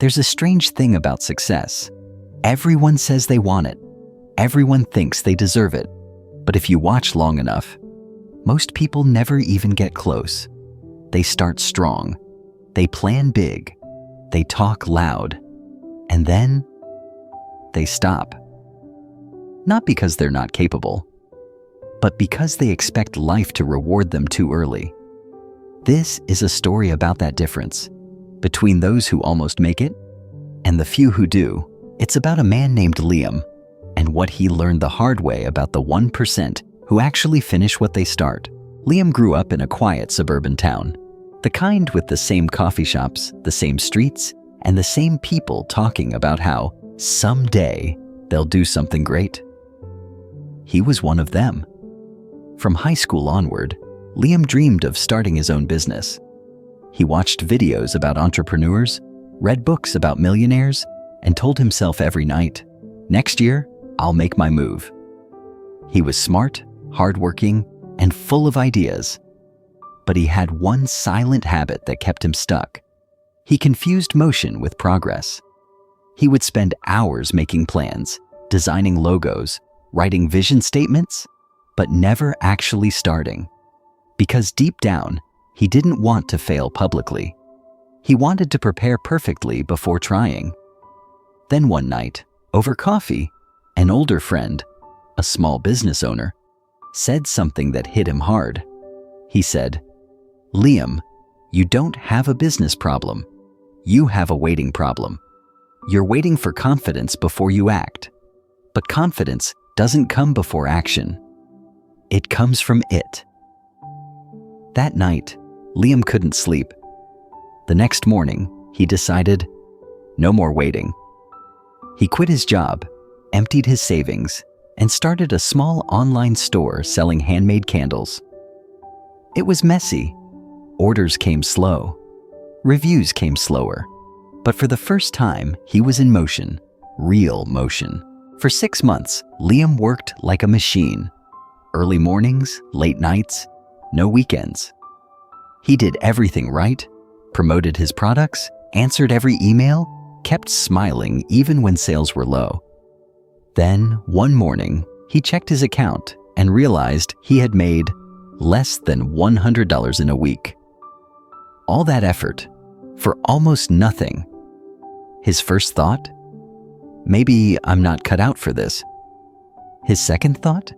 There's a strange thing about success. Everyone says they want it. Everyone thinks they deserve it. But if you watch long enough, most people never even get close. They start strong. They plan big. They talk loud. And then they stop. Not because they're not capable, but because they expect life to reward them too early. This is a story about that difference between those who almost make it and the few who do. It's about a man named Liam and what he learned the hard way about the 1% who actually finish what they start. Liam grew up in a quiet suburban town, the kind with the same coffee shops, the same streets, and the same people talking about how someday they'll do something great. He was one of them. From high school onward, Liam dreamed of starting his own business. He watched videos about entrepreneurs, read books about millionaires, and told himself every night, "Next year, I'll make my move." He was smart, hardworking, and full of ideas. But he had one silent habit that kept him stuck. He confused motion with progress. He would spend hours making plans, designing logos, writing vision statements, but never actually starting. Because deep down, he didn't want to fail publicly. He wanted to prepare perfectly before trying. Then one night, over coffee, an older friend, a small business owner, said something that hit him hard. He said, "Liam, you don't have a business problem. You have a waiting problem. You're waiting for confidence before you act. But confidence doesn't come before action. It comes from it." That night, Liam couldn't sleep. The next morning, he decided, no more waiting. He quit his job, emptied his savings, and started a small online store selling handmade candles. It was messy. Orders came slow. Reviews came slower. But for the first time, he was in motion, real motion. For 6 months, Liam worked like a machine. Early mornings, late nights, no weekends. He did everything right, promoted his products, answered every email, kept smiling even when sales were low. Then, one morning, he checked his account and realized he had made less than $100 in a week. All that effort for almost nothing. His first thought? Maybe I'm not cut out for this. His second thought?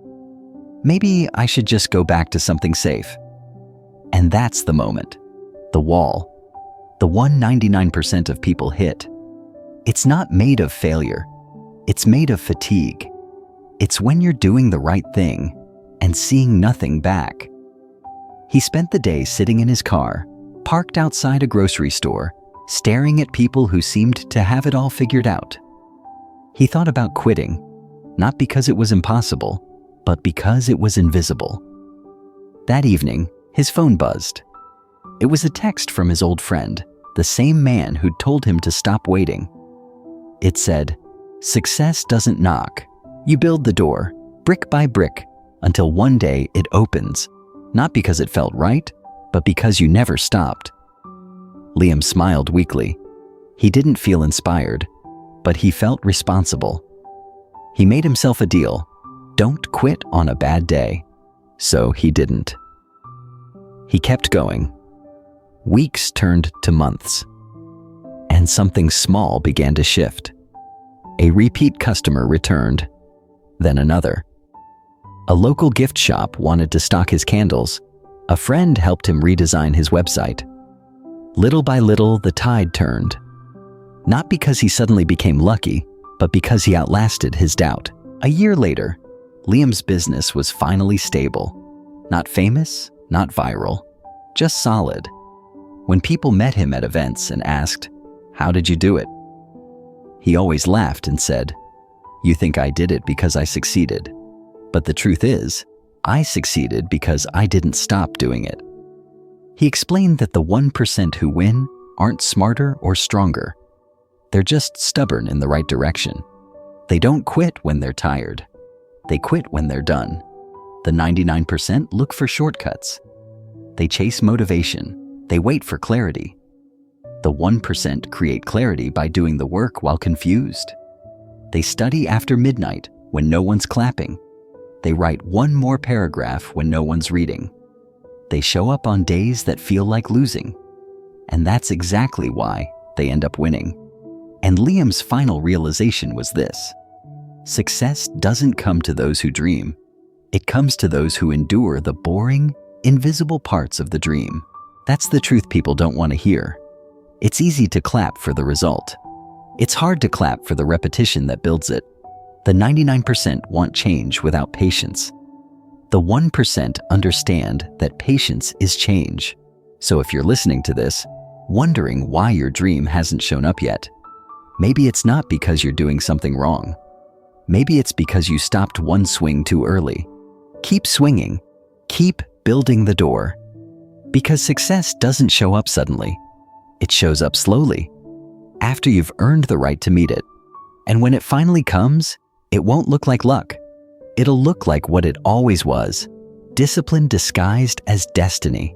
Maybe I should just go back to something safe. And that's the moment. The wall. The one 99% of people hit. It's not made of failure. It's made of fatigue. It's when you're doing the right thing and seeing nothing back. He spent the day sitting in his car, parked outside a grocery store, staring at people who seemed to have it all figured out. He thought about quitting, not because it was impossible, but because it was invisible. That evening, his phone buzzed. It was a text from his old friend, the same man who'd told him to stop waiting. It said, "Success doesn't knock. You build the door, brick by brick, until one day it opens, not because it felt right, but because you never stopped." Liam smiled weakly. He didn't feel inspired, but he felt responsible. He made himself a deal. Don't quit on a bad day. So he didn't. He kept going. Weeks turned to months. And something small began to shift. A repeat customer returned, then another. A local gift shop wanted to stock his candles. A friend helped him redesign his website. Little by little, the tide turned. Not because he suddenly became lucky, but because he outlasted his doubt. A year later, Liam's business was finally stable. Not famous, not viral, just solid. When people met him at events and asked, "How did you do it?" he always laughed and said, "You think I did it because I succeeded. But the truth is, I succeeded because I didn't stop doing it." He explained that the 1% who win aren't smarter or stronger. They're just stubborn in the right direction. They don't quit when they're tired. They quit when they're done. The 99% look for shortcuts. They chase motivation. They wait for clarity. The 1% create clarity by doing the work while confused. They study after midnight when no one's clapping. They write one more paragraph when no one's reading. They show up on days that feel like losing. And that's exactly why they end up winning. And Liam's final realization was this: success doesn't come to those who dream. It comes to those who endure the boring, invisible parts of the dream. That's the truth people don't want to hear. It's easy to clap for the result. It's hard to clap for the repetition that builds it. The 99% want change without patience. The 1% understand that patience is change. So if you're listening to this, wondering why your dream hasn't shown up yet, maybe it's not because you're doing something wrong. Maybe it's because you stopped one swing too early. Keep swinging. Keep building the door. Because success doesn't show up suddenly. It shows up slowly, after you've earned the right to meet it. And when it finally comes, it won't look like luck. It'll look like what it always was: discipline disguised as destiny.